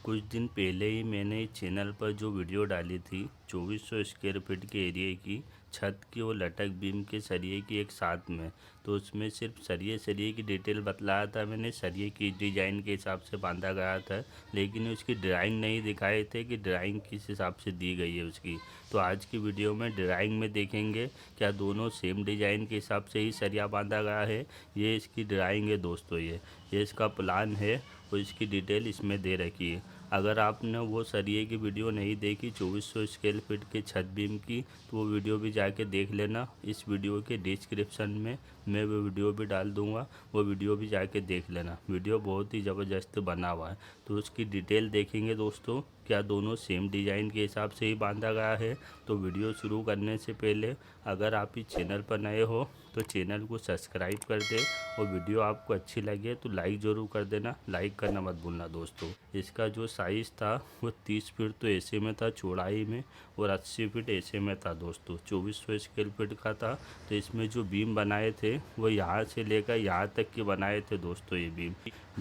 कुछ दिन पहले ही मैंने इस चैनल पर जो वीडियो डाली थी 2400 स्क्वायर फीट के एरिया की छत की और लटक बीम के सरिये की एक साथ में। तो उसमें सिर्फ सरिये की डिटेल बतलाया था मैंने, सरिये की डिज़ाइन के हिसाब से बांधा गया था, लेकिन उसकी ड्राइंग नहीं दिखाए थे कि ड्राइंग किस हिसाब से दी गई है उसकी। तो आज की वीडियो में ड्राइंग में देखेंगे क्या दोनों सेम डिज़ाइन के हिसाब से ही सरिया बांधा गया है। ये इसकी ड्राइंग है दोस्तों, ये इसका प्लान है और इसकी डिटेल इसमें दे रखी है। अगर आपने वो सरिये की वीडियो नहीं देखी 2400 स्क्वायर फीट की छत बीम की, तो वो वीडियो भी जाके देख लेना। इस वीडियो के डिस्क्रिप्शन में मैं वो वीडियो भी डाल दूँगा, वो वीडियो भी जाके देख लेना। वीडियो बहुत ही ज़बरदस्त बना हुआ है। तो उसकी डिटेल देखेंगे दोस्तों, क्या दोनों सेम डिज़ाइन के हिसाब से ही बांधा गया है। तो वीडियो शुरू करने से पहले अगर आप इस चैनल पर नए हो तो चैनल को सब्सक्राइब कर दे, और वीडियो आपको अच्छी लगे तो लाइक ज़रूर कर देना, लाइक करना मत भूलना दोस्तों। इसका जो साइज़ था वो 30 फीट तो ऐसे में था चौड़ाई में, और 80 फीट ऐसे में था दोस्तों। 2400 स्क्वायर फीट का था। तो इसमें जो बीम बनाए थे वो यहाँ से लेकर यहाँ तक के बनाए थे दोस्तों। ये बीम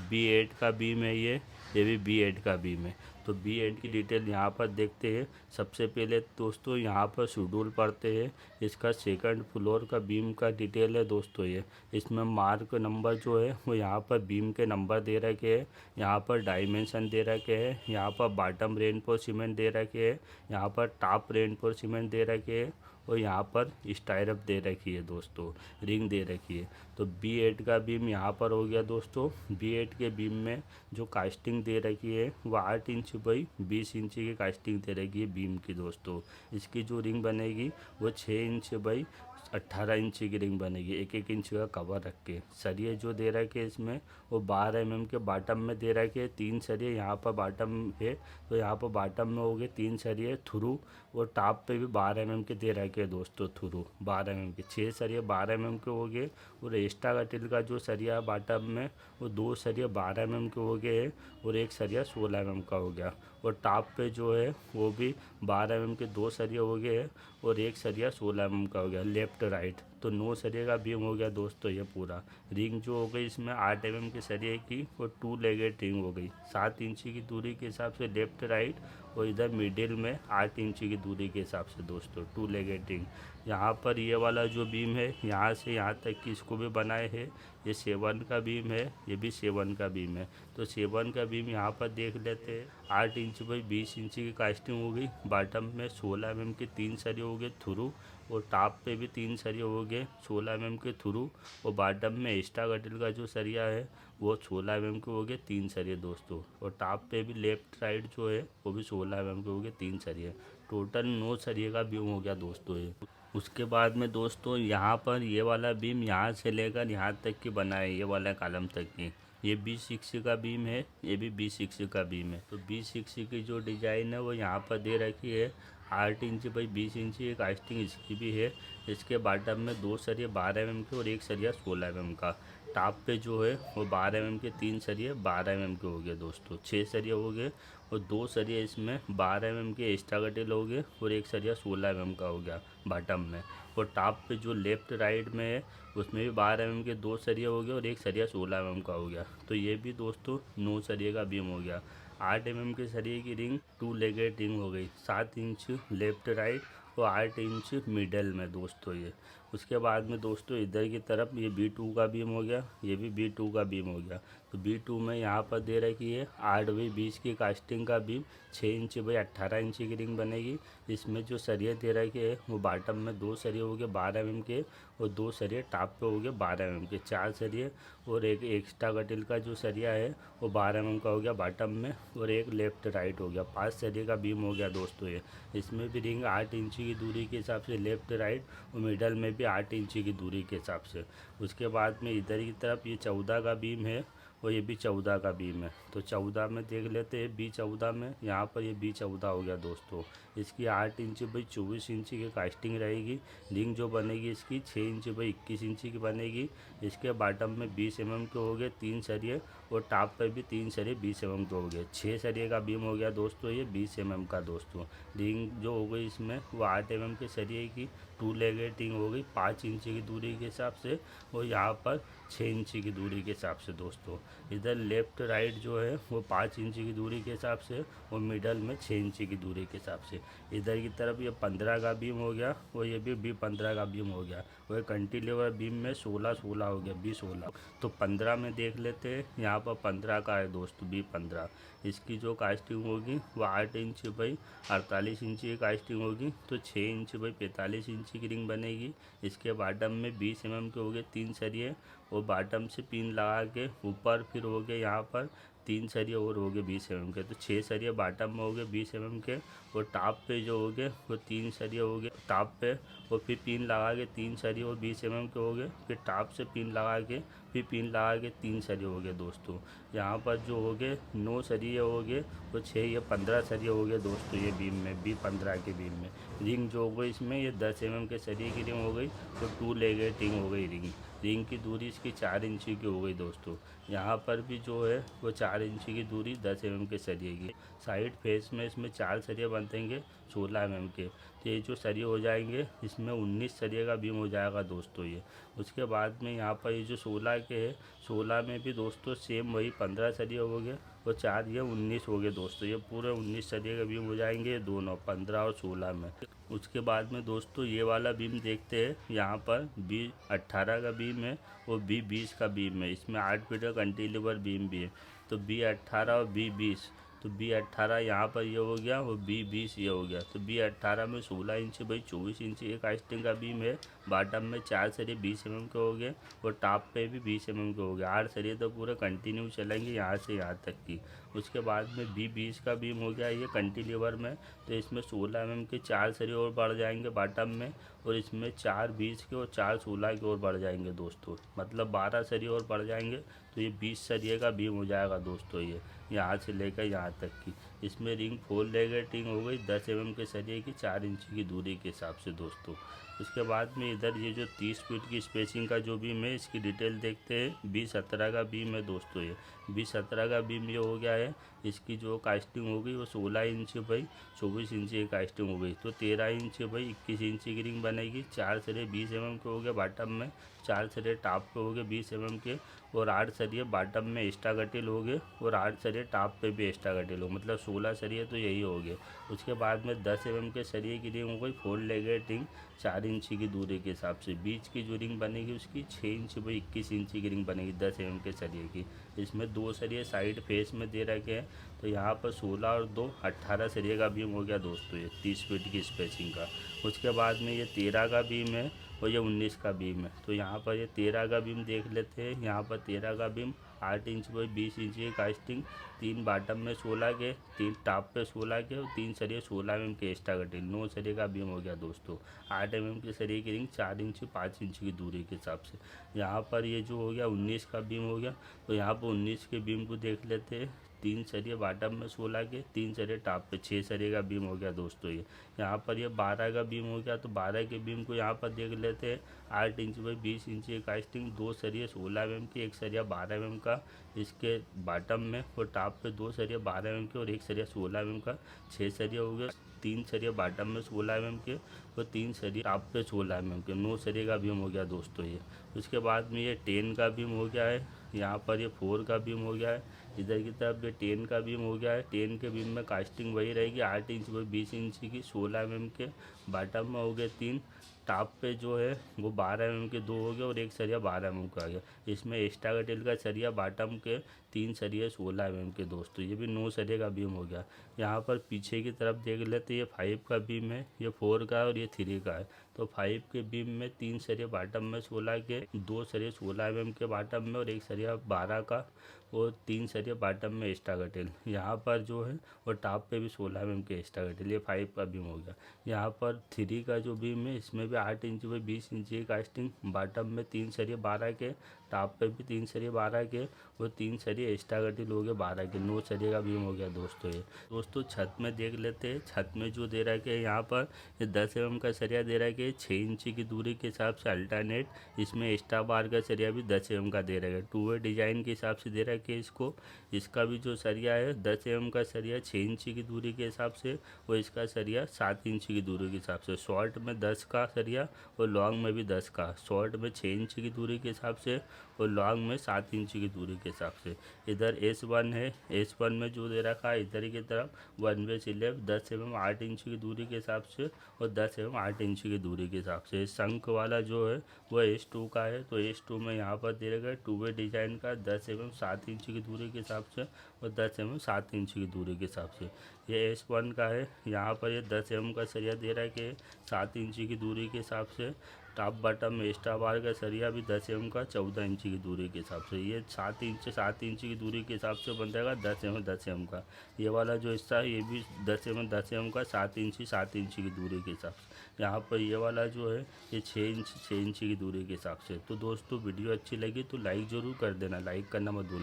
B8 का बीम है, ये भी B8 का बीम है। तो B8 की डिटेल यहाँ पर देखते हैं। सबसे पहले दोस्तों यहाँ पर शेड्यूल पढ़ते हैं। इसका सेकंड फ्लोर का बीम का डिटेल है दोस्तों। ये इसमें मार्क नंबर जो है वो यहाँ पर बीम के नंबर दे रखे हैं, यहाँ पर डायमेंशन दे रखे हैं, यहाँ पर बॉटम रेनफोर्स सीमेंट दे रखे हैं, यहाँ पर टॉप रेनफोर्स सीमेंट दे रखे हैं, और यहाँ पर स्टाइरअप दे रखी है दोस्तों, रिंग दे रखी है। तो B8 का बीम यहाँ पर हो गया दोस्तों। B8 के बीम में जो कास्टिंग दे रखी है वो 8 इंच बाई 20 इंच की कास्टिंग दे रखी है बीम की दोस्तों। इसकी जो रिंग बनेगी वो 6 इंच बाई 18 इंच की रिंग बनेगी, एक एक इंच का कवर रख के। सरिये जो दे रखे हैं इसमें वो 12 mm के बॉटम में दे रखे हैं। 3 सरिये यहाँ पर बॉटम है, तो यहाँ पर बॉटम में हो गए 3 सरिये थ्रू, और टॉप पे भी 12 mm के दे रखे हैं दोस्तों थ्रू 12 mm के। 6 सरिये 12 mm के हो गए, और एक्स्ट्रा कटिल का जो सरिया बॉटम में वो 2 सरिये 12 mm के हो गए, और एक सरिया 16 mm का हो गया। और टॉप पे जो है वो भी 12 mm के 2 सरिये हो गए, और एक सरिया 16 mm का हो गया लेफ़्ट राइट। तो 9 सरिये का बीम हो गया दोस्तों ये पूरा। रिंग जो हो गई इसमें 8 mm के सरिये की, वो 2 लेगेड रिंग हो गई 7 इंच की दूरी के हिसाब से लेफ़्ट राइट, और इधर मिडिल में 8 इंच की दूरी के हिसाब से दोस्तों 2 लेगेड रिंग। यहाँ पर ये वाला जो बीम है यहाँ से यहाँ तक की इसको भी बनाए हैं। ये 7 का बीम है, ये भी 7 का बीम है। तो 7 का बीम यहाँ पर देख लेते हैं। 8 इंच बाई 20 इंच की कास्टिंग हो गई, बॉटम में 16 mm के 3 सरिये हो गए थ्रू, और टॉप पे भी 3 सरिये हो गए 16 mm के थ्रू, और बॉटम में एक्स्ट्रा कटिल का जो सरिया है वो 16 mm के हो गए 3 सरिये दोस्तों, और टॉप पे भी लेफ्ट राइट जो है वो भी 16 mm के हो गए 3 सरिये। टोटल 9 सरिये का बीम हो गया दोस्तों ये। उसके बाद में दोस्तों यहाँ पर ये वाला बीम यहाँ से लेकर यहाँ तक की बना है, ये वाला कॉलम तक की। ये B6 का बीम है, ये भी B6 का बीम है। तो B6 की जो डिज़ाइन है वो यहाँ पर दे रखी है। 8 इंच बाई 20 इंच की कास्टिंग इसकी भी है। इसके बॉटम में 2 सरिये 12 mm के और एक सरिया 16 mm का। टॉप पे जो है वो 12 mm के 3 सरिये 12 mm के हो गए दोस्तों। 6 सरिये हो गए, और 2 सरिये इसमें 12 mm के एक्स्ट्रा कटिल हो गए, और एक सरिया 16 mm का हो गया बॉटम में। और टॉप पे जो लेफ्ट राइट में है उसमें भी 12 mm के 2 सरिये हो गए, और एक सरिया 16 mm का हो गया। तो ये भी दोस्तों 9 सरिये का बीम हो गया। 8 mm के सरिये की रिंग 2 लेगेड रिंग हो गई, 7 इंच लेफ्ट राइट और 8 इंच मिडल में दोस्तों ये। उसके बाद में दोस्तों इधर की तरफ ये B2 का बीम हो गया, ये भी B2 का बीम हो गया। तो B2 में यहाँ पर दे रखी है 8 बाई 20 की कास्टिंग का बीम, 6 इंच बाई 18 इंच की रिंग बनेगी। इसमें जो सरिये दे रखे हैं वो बॉटम में 2 सरिये हो गए 12 mm के, और 2 सरिये टॉप पे हो गए 12 mm के। 4 सरिये और एक एक्स्ट्रा कटिल का जो सरिया है वो 12 mm का हो गया बॉटम में, और एक लेफ्ट राइट हो गया। 5 सरिये का बीम हो गया दोस्तों ये। इसमें भी रिंग 8 इंच की दूरी के हिसाब से लेफ्ट राइट, और मिडल में भी 8 इंच की दूरी के हिसाब से। उसके बाद में इधर की तरफ ये 14 का बीम है, और ये भी 14 का बीम है। तो 14 में देख लेते हैं। B14 में यहाँ पर ये B14 हो गया दोस्तों। इसकी 8 इंच बाई 24 इंच की कास्टिंग रहेगी। रिंग जो बनेगी इसकी 6 इंच बाई 21 इंच की बनेगी। इसके बॉटम में 20 mm के हो गए 3 सरिये, और टॉप पर भी 3 सरिये 20 mm के हो गए। 6 सरिये का बीम हो गया दोस्तों ये 20 mm का दोस्तों। रिंग जो हो गई इसमें वो 8 mm के सरिये की टू लेगेटिंग हो गई 5 इंच की दूरी के हिसाब से, और यहाँ पर 6 इंच की दूरी के हिसाब से दोस्तों। इधर लेफ़्ट राइट जो है वो 5 इंच की दूरी के हिसाब से, और मिडल में 6 इंच की दूरी के हिसाब से। इधर की तरफ ये 15 का बीम हो गया, और ये भी 15 का बीम हो गया। वह कंटिलेवर बीम में 16 हो गया, 16। तो 15 में देख लेते हैं, यहाँ पर 15 का है दोस्तों, B15। इसकी जो कास्टिंग होगी वो 8 इंच बाई 48 इंच की कास्टिंग होगी, तो 6 इंच बाई 45 इंच की रिंग बनेगी। इसके बॉटम में 20 mm के हो गए 3 सरिये, और बॉटम से पिन लगा के ऊपर फिर हो गए यहाँ पर 3 सरिये और हो गए 20 mm के, तो 6 सरिये बॉटम में हो गए 20 mm के। और टॉप पे जो हो गए वो 3 सरिये हो गए टॉप पे, और फिर पिन लगा के 3 सरिये और 20 mm के हो गए। फिर टॉप से पिन लगा के फिर पिन लगा के 3 सरिये हो गए दोस्तों। यहाँ पर जो हो गए 9 सरिये हो गए, तो 6 ये 15 सरिये हो गए दोस्तों। ये बीम में B15 के बीम में रिंग जो हो गई इसमें ये 10 mm के सरिये की रिंग हो गई, तो 2 लेगेटिंग हो गई रिंग। रिंग की दूरी इसकी 4 इंच की हो गई दोस्तों। यहाँ पर भी जो है वो 4 इंच की दूरी 10 mm के सरिये की। साइड फेस में इसमें 4 सरिये बंधेंगे 16 mm के। तो ये जो सरिये हो जाएंगे इसमें 19 सरिये का बीम हो जाएगा दोस्तों ये। उसके बाद में यहाँ पर ये जो 16 के है, 16 में भी दोस्तों सेम वही 15 सरिये हो गए, और 4 ये 19 हो गए दोस्तों। ये पूरे 19 सरिये का बीम हो जाएंगे दोनों 15 और 16 में। उसके बाद में दोस्तों ये वाला बीम देखते हैं। यहाँ पर B18 का बीम है और B20 का बीम है। इसमें 8 फीट का कंटिलेवर बीम भी है। तो B18 और B20, तो B18 यहाँ पर ये हो गया, और B20 ये हो गया। तो B18 में 16 इंच बाई 24 इंच ये कास्टिंग का बीम है। बॉटम में 4 सरिये 20 mm के हो गए, और टॉप पे भी 20 mm के हो गए। 8 सरिये तो पूरे कंटिन्यू चलेंगे यहाँ से यहाँ तक की। उसके बाद में B20 का बीम हो गया ये कंटिलीवर में, तो इसमें 16 mm के 4 सरिये और बढ़ जाएंगे बॉटम में, और इसमें 4 20 के और 4 16 के और बढ़ जाएंगे दोस्तों। मतलब 12 सरिये और बढ़ जाएंगे, तो ये 20 सरिये का बीम हो जाएगा दोस्तों ये, यहाँ से लेकर यहाँ तक की। इसमें रिंग 4 लेगेटिंग हो गई 10 mm के सरिये की 4 इंच की दूरी के हिसाब से दोस्तों। उसके बाद में इधर ये जो 30 फीट की स्पेसिंग का जो बीम है इसकी डिटेल देखते हैं। B17 का बीम है दोस्तों ये। B17 का बीम ये हो गया है। इसकी जो कास्टिंग हो गई वो 16 इंच बाई 24 इंच की कास्टिंग हो गई, तो 13 इंच बाई 21 इंच की रिंग बनेगी। 4 सरिये 20 mm के हो गए बॉटम में, 4 सरिये टॉप पे हो गए 20 mm के, और 8 सरिये बॉटम में एक्स्ट्रा कटिल हो गए, और 8 सरिये टॉप पे भी एक्स्ट्रा कटिल हो, मतलब 16 सरिये तो यही हो गए। उसके बाद में 10 mm के सरिये की रिंग हो गई 4 लेगेटिंग 4 इंच की दूरी के हिसाब से। बीच की जो रिंग बनेगी उसकी 6 इंच बाई 21 इंच की रिंग बनेगी 10 mm के सरिये की। इसमें 2 सरिये साइड फेस में दे रखे हैं, तो यहाँ पर 16 और 2 18 सरिये का बीम हो गया दोस्तों ये 30 फीट की स्पेसिंग का। उसके बाद में ये 13 का बीम है, और ये 19 का बीम है। तो यहाँ पर ये 13 का बीम देख लेते हैं। यहाँ पर 13 का बीम 8 इंच बाई 20 इंच की कास्टिंग, 3 बॉटम में 16 के, 3 टॉप पे 16 के, और 3 सरिये 16 mm के एक्स्ट्रा कटिंग। 9 सरिये का बीम हो गया दोस्तों। 8 mm के सरिये की रिंग 4 इंच 5 इंच की दूरी के हिसाब से। यहाँ पर ये जो हो गया 19 का बीम हो गया, तो यहाँ पर 19 के बीम को देख लेते हैं। 3 सरिये बॉटम में 16 के, 3 सरिये टॉप पे, 6 सरिये का बीम हो गया दोस्तों ये। यहाँ पर ये 12 का बीम हो गया, तो 12 के बीम को यहाँ पर देख लेते हैं। 8 इंच बाई 20 इंच की कास्टिंग, 2 सरिये 16 mm की, 1 सरिया 12 mm का इसके बॉटम में, और टॉप पे 2 सरिये 12 mm के और 1 सरिया 16 mm का। 6 सरिये हो गए, 3 सरिये बॉटम में 16 mm के, और 3 सरिये टॉप पे 16 mm के। 9 सरिये का बीम हो गया दोस्तों ये। उसके बाद में ये 10 का बीम हो गया है। यहाँ पर ये 4 का बीम हो गया है। इधर की तरफ ये 10 का बीम हो गया है। 10 के बीम में कास्टिंग वही रहेगी 8 इंच बाई 20 इंच की, 16 mm के। बॉटम में हो गए 3, टॉप पे जो है वो 12 mm के 2 हो गए, और 1 सरिया 12 mm का आ गया। इसमें एक्स्ट्रा कटिल का सरिया बॉटम के 3 सरिये 16 mm के दोस्तों। ये भी 9 सरिये का बीम हो गया। यहाँ पर पीछे की तरफ देख लेते, ये 5 का बीम है, ये 4 का है, और ये 3 का है। तो 5 के बीम में 3 सरिये बॉटम में 16 के, 2 सरिये 16 mm के बॉटम में, और 1 सरिया 12 का, और 3 सरिये बॉटम में एक्स्ट्रा कटिल। यहाँ पर जो है और टॉप पे भी 16 mm के एक्स्ट्रा कटिल। ये 5 का बीम हो गया। यहाँ पर 3 का जो बीम है इसमें भी 8 इंच बाई 20 इंच की कास्टिंग, बॉटम में 3 सरिये 12 के, टॉप पे भी 3 सरिये 12 के और 3 सरिये एक्स्ट्रा कटी लोगे 12 के, 9 सरिये का बीम हो गया दोस्तों। ये दोस्तों छत में देख लेते हैं। छत में जो दे रखा है यहाँ पर ये 10 mm का सरिया दे रखा है 6 इंची की दूरी के हिसाब से अल्टरनेट। इसमें एक्स्ट्रा बार का सरिया भी 10 mm का दे रखा है, 2 वे डिजाइन के हिसाब से दे रखा है इसको। इसका भी जो सरिया है 10 mm का सरिया 6 इंची की दूरी के हिसाब से और इसका सरिया 7 इंची की दूरी के हिसाब से। शॉर्ट में 10 का सरिया और लॉन्ग में भी 10 का। शॉर्ट में 6 इंची की दूरी के हिसाब से और लॉन्ग में 7 इंची की दूरी के हिसाब से। इधर S1 है, S1 में जो दे रखा है इधर की तरफ 1 वे स्लैब 10 mm 8 इंची की दूरी के हिसाब से और 10 mm 8 इंची की दूरी के हिसाब से। शंख वाला जो है वो S2 का है, तो S2 में यहाँ पर दे रखा है 2 वे डिजाइन का 10 mm 7 इंची की दूरी के हिसाब से और 10 mm 7 इंची की दूरी के हिसाब से। ये S1 का है, यहाँ पर ये 10 mm का सरिया दे रहा है कि 7 इंची की दूरी के हिसाब से। टॉप बॉटम में एक्स्ट्रा बार का सरिया भी 10 mm का 14 इंची की दूरी के हिसाब से। ये 7 इंची की दूरी के हिसाब से बन जाएगा 10 mm का। ये वाला जो हिस्सा है ये भी 10 mm का 7 इंची की दूरी के हिसाब से। यहाँ पर ये वाला जो है ये 6 इंची की दूरी के हिसाब से। तो दोस्तों वीडियो अच्छी लगी तो लाइक ज़रूर कर देना, लाइक करना मत भूलना।